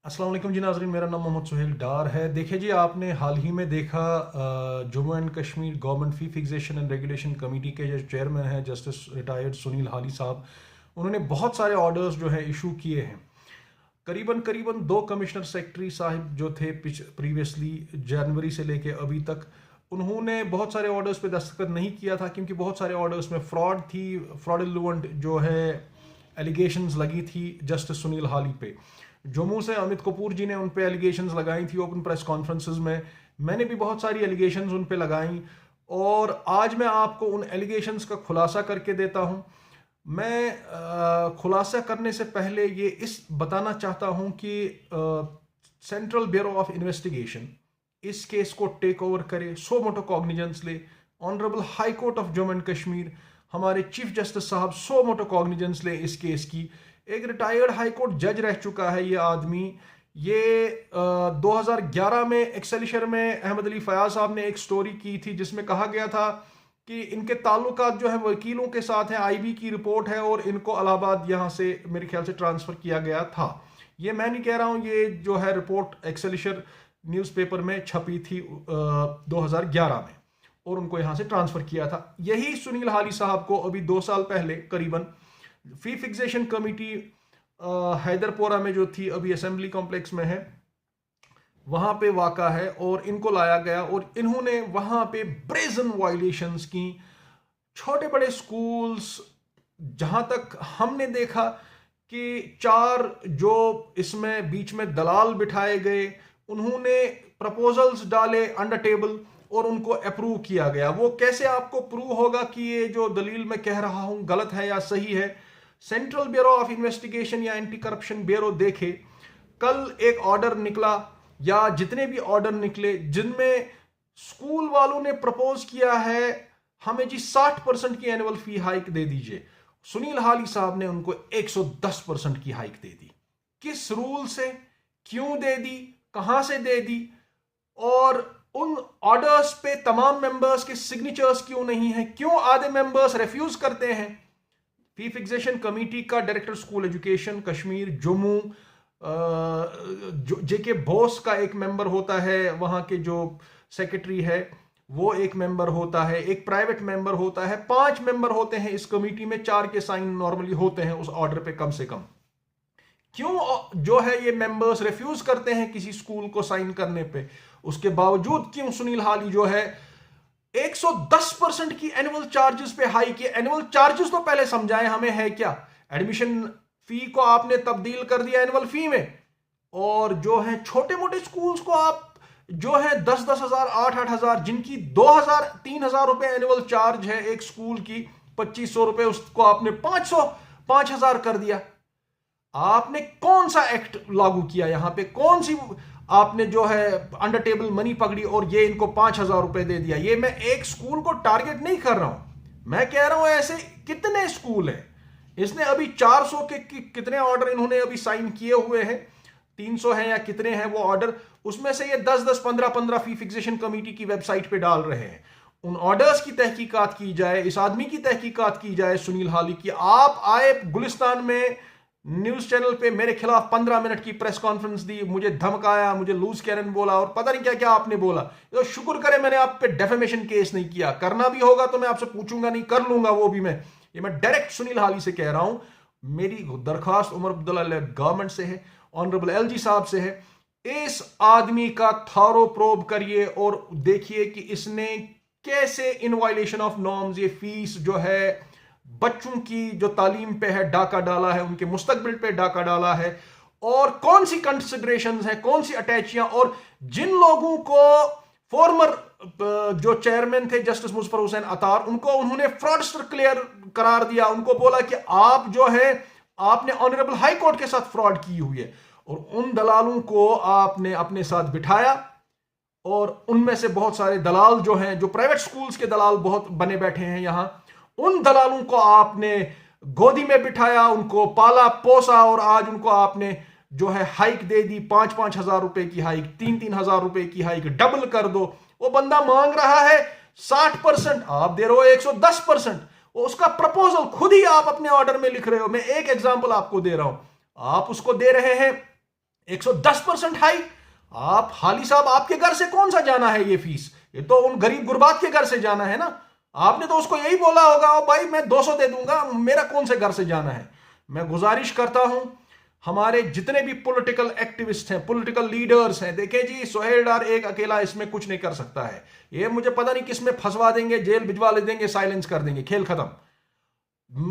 अस्सलाम वालेकुम जी नाज़रीन, मेरा नाम मोहम्मद सुहेल डार है। देखिए जी, आपने हाल ही में देखा Jammu and Kashmir government fee fixation and regulation committee के जो चेयरमैन हैं जस्टिस रिटायर्ड सुनील हाली साहब, उन्होंने बहुत सारे ऑर्डर्स जो है इशू किए हैं। करीबन करीबन दो कमिश्नर सेक्रेटरी साहब जो थे प्रीवियसली जनवरी से लेके अभी तक, उन्होंने बहुत सारे ऑर्डर्स पे दस्तखत नहीं किया था क्योंकि बहुत सारे ऑर्डर्स में फ्रॉड थी, फ्रॉडुलेंट जो है एलिगेशंस लगी थी जस्टिस सुनील हाली पे। जम्मू से अमित कपूर जी ने उन पे एलिगेशंस लगाई थी ओपन प्रेस कॉन्फ्रेंसेस में। मैंने भी बहुत सारी एलिगेशंस उन पे लगाई और आज मैं आपको उन एलिगेशंस का खुलासा करके देता हूं। मैं खुलासा करने से पहले ये इस बताना चाहता हूं कि सेंट्रल ब्यूरो ऑफ इन्वेस्टिगेशन इस केस को टेक ओवर करे, सो मोटो कॉग्निजेंस ले। Honourable high court of Jammu and Kashmir, हमारे चीफ जस्टिस साहब सो मोटो कॉग्निजेंस ले इस केस की। एक रिटायर्ड हाई कोर्ट जज रह चुका है ये आदमी। ये 2011 में एक्सेलिशर में अहमद अली फयाज साहब ने एक स्टोरी की थी जिसमें कहा गया था कि इनके ताल्लुकात जो है वकीलों के साथ हैं। आईबी की रिपोर्ट है और इनको इलाहाबाद यहाँ से मेरे ख्याल से ट्रांसफ़र किया गया था। ये मैं नहीं कह रहा हूँ, ये जो है रिपोर्ट एक्सेलिशर न्यूज़पेपर में छपी थी 2011 में और उनको यहाँ से ट्रांसफ़र किया था। यही सुनील हाली साहब को अभी 2 साल पहले करीबन फी फिक्सेशन कमेटी हैदरपोरा में जो थी, अभी असेंबली कॉम्प्लेक्स में है, वहां पे वाक़ा है और इनको लाया गया और इन्होंने वहां पे ब्रेजन वायलेशंस की। छोटे बड़े स्कूल्स, जहां तक हमने देखा कि 4 जो इसमें बीच में दलाल बिठाए गए, उन्होंने प्रपोजल्स डाले अंडर टेबल और उनको अप्रूव किया गया। वो कैसे आपको प्रूव होगा कि ये जो दलील मैं कह रहा हूं गलत है या सही है? सेंट्रल ब्यूरो ऑफ इन्वेस्टिगेशन या एंटी करप्शन ब्यूरो देखे, कल एक ऑर्डर निकला या जितने भी ऑर्डर निकले जिनमें स्कूल वालों ने प्रपोज किया है हमें जी 60% की एनुअल फी हाइक दे दीजिए, सुनील हाली साहब ने उनको 110% की हाइक दे दी। किस रूल से, क्यों दे दी, कहां से दे दी और उन ऑर्डर्स पे तमाम मेंबर्स के सिग्नेचर्स क्यों नहीं है? क्यों आधे मेंबर्स रिफ्यूज करते हैं? फी फिक्सेशन कमेटी का director school education Kashmir Jammu JK BOSE का एक मेंबर होता है, वहां के जो सेक्रेटरी है वो एक मेंबर होता है, एक प्राइवेट मेंबर होता है, 5 मेंबर होते हैं इस कमेटी में। 4 के साइन नॉर्मली होते हैं उस ऑर्डर पे कम से कम। क्यों जो है ये मेंबर्स रिफ्यूज करते हैं किसी स्कूल को साइन करने पे? उसके बावजूद क्यों सुनील हाली जो है 110% की एनुअल चार्जेस पे हाई किए? एनुअल चार्जेस तो पहले समझाएं हमें है क्या। एडमिशन फी को आपने तब्दील कर दिया एनुअल फी में, और जो है छोटे मोटे स्कूल्स को आप जो है 10-10 हजार 8-8 हजार, जिनकी 2,000-3,000 रुपए एनुअल चार्ज है एक स्कूल की, 2,500 रुपए, उसको आपने 5,000 कर दिया। आपने कौन सा एक्ट लागू किया यहां पे? कौन सी आपने जो है अंडर टेबल मनी पकड़ी और ये इनको 5,000 रुपए दे दिया? ये मैं एक स्कूल को टारगेट नहीं कर रहा हूं, मैं कह रहा हूं ऐसे कितने स्कूल हैं। इसने अभी 400 के कितने ऑर्डर इन्होंने अभी साइन किए हुए हैं, 300 हैं या कितने हैं वो ऑर्डर, उसमें से ये 10-10 15-15 फी फिक्सेशन कमेटी की वेबसाइट पे डाल रहे हैं। उन ऑर्डर्स की तहकीकात की जाए, इस आदमी की तहकीकात की जाए सुनील हाली की। आप आए गुलिस्तान में न्यूज चैनल पे मेरे खिलाफ 15 मिनट की प्रेस कॉन्फ्रेंस दी, मुझे धमकाया, मुझे लूज कैरन बोला और पता नहीं क्या क्या आपने बोला। तो शुक्र करें मैंने आप पे डेफेमेशन केस नहीं किया। करना भी होगा तो मैं आपसे पूछूंगा नहीं, कर लूंगा वो भी मैं। ये मैं डायरेक्ट सुनील हाली से कह रहा हूं। मेरी दरखास्त उमर अब्दुल्ला गवर्नमेंट से है, ऑनरेबल एलजी साहब से है, इस आदमी का थारो प्रोब करिए और देखिए कि इसने कैसे इन वायलेशन ऑफ नॉर्म्स ये फीस जो है बच्चों की जो तालीम पे है डाका डाला है, उनके मुस्तकबिल पे डाका डाला है, और कौन सी कंसिडरेशंस हैं, कौन सी अटैचियां। और जिन लोगों को फॉर्मर जो चेयरमैन थे जस्टिस मुजफ्फर हुसैन अतार, उनको उन्होंने फ्रॉडस्टर क्लियर करार दिया, उनको बोला कि आप जो है आपने ऑनरेबल हाई कोर्ट के साथ फ्रॉड की हुई है, और उन दलालों को आपने अपने साथ बिठाया। और उनमें से बहुत सारे दलाल जो हैं, जो प्राइवेट स्कूल्स के दलाल बहुत बने बैठे हैं यहां, उन दलालों को आपने गोदी में बिठाया, उनको पाला पोसा और आज उनको आपने जो है हाइक दे दी, 5-5 हजार रुपए की हाइक, 3-3 हजार रुपए की हाइक, डबल कर दो। वो बंदा मांग रहा है 60%, आप दे रहे हो 110%। उसका प्रपोजल खुद ही आप अपने ऑर्डर में लिख रहे हो। मैं एक एग्जांपल आपको दे रहा हूं, आप उसको दे रहे हैं 110% हाई। आप हाली साहब, आपके घर से कौन सा जाना है ये फीस? ये तो उन गरीब गुरबात के घर से जाना है ना। आपने तो उसको यही बोला होगा, ओ भाई मैं 200 दे दूंगा, मेरा कौन से घर से जाना है। मैं गुजारिश करता हूं हमारे जितने भी पॉलिटिकल एक्टिविस्ट हैं, पॉलिटिकल लीडर्स हैं, देखें जी सुहेल डार एक अकेला इसमें कुछ नहीं कर सकता है। ये मुझे पता नहीं किस में फंसवा देंगे, जेल भिजवा ले देंगे, साइलेंस कर देंगे, खेल खत्म।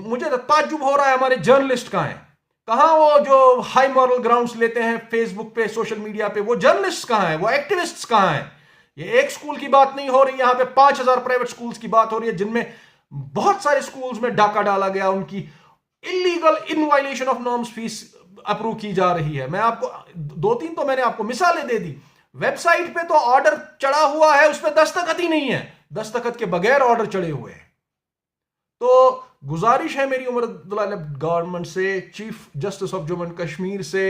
मुझे तो ताज्जुब हो रहा है हमारे जर्नलिस्ट कहां हैं, कहां वो जो हाई मॉरल ग्राउंड्स लेते हैं फेसबुक पे, सोशल मीडिया पे, वो जर्नलिस्ट कहां हैं, वो एक्टिविस्ट्स कहां हैं। ये एक स्कूल की बात नहीं हो रही, यहां पे 5000 प्राइवेट स्कूल्स की बात हो रही है, जिनमें बहुत सारे स्कूल्स में डाका डाला गया, उनकी illegal in violation of norms fees approve की जा रही है। मैं आपको 2-3 तो मैंने आपको मिसालें दे दी। वेबसाइट पे तो ऑर्डर चढ़ा हुआ है, उस पर दस्तखत ही नहीं है, दस्तखत के बगैर ऑर्डर चढ़े हुए हैं। तो गुजारिश है मेरी उमर अब्दुल्ला गवर्नमेंट से, chief justice of Jammu and Kashmir से,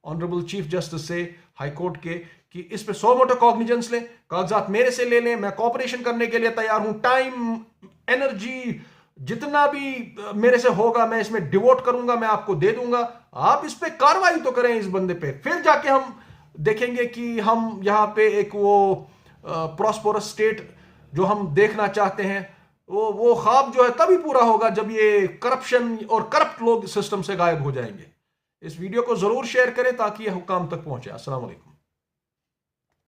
ऑनरेबल चीफ जस्टिस से हाई कोर्ट के, कि इस पे 100 मोटो कॉग्निजेंस लें, कागजात मेरे से ले लें, मैं कॉपरेशन करने के लिए तैयार हूं। टाइम, एनर्जी, जितना भी मेरे से होगा मैं इसमें डिवोट करूंगा, मैं आपको दे दूंगा। आप इस पे कार्रवाई तो करें इस बंदे पे, फिर जाके हम देखेंगे कि हम यहां पे एक वो प्रॉस्परस स्टेट जो हम देखना चाहते हैं, वो ख्वाब जो है तभी पूरा होगा जब ये करप्शन और करप्ट लोग सिस्टम से गायब हो जाएंगे। इस वीडियो को जरूर शेयर करें ताकि यह हुकाम तक पहुंचे। अस्सलाम वालेकुम।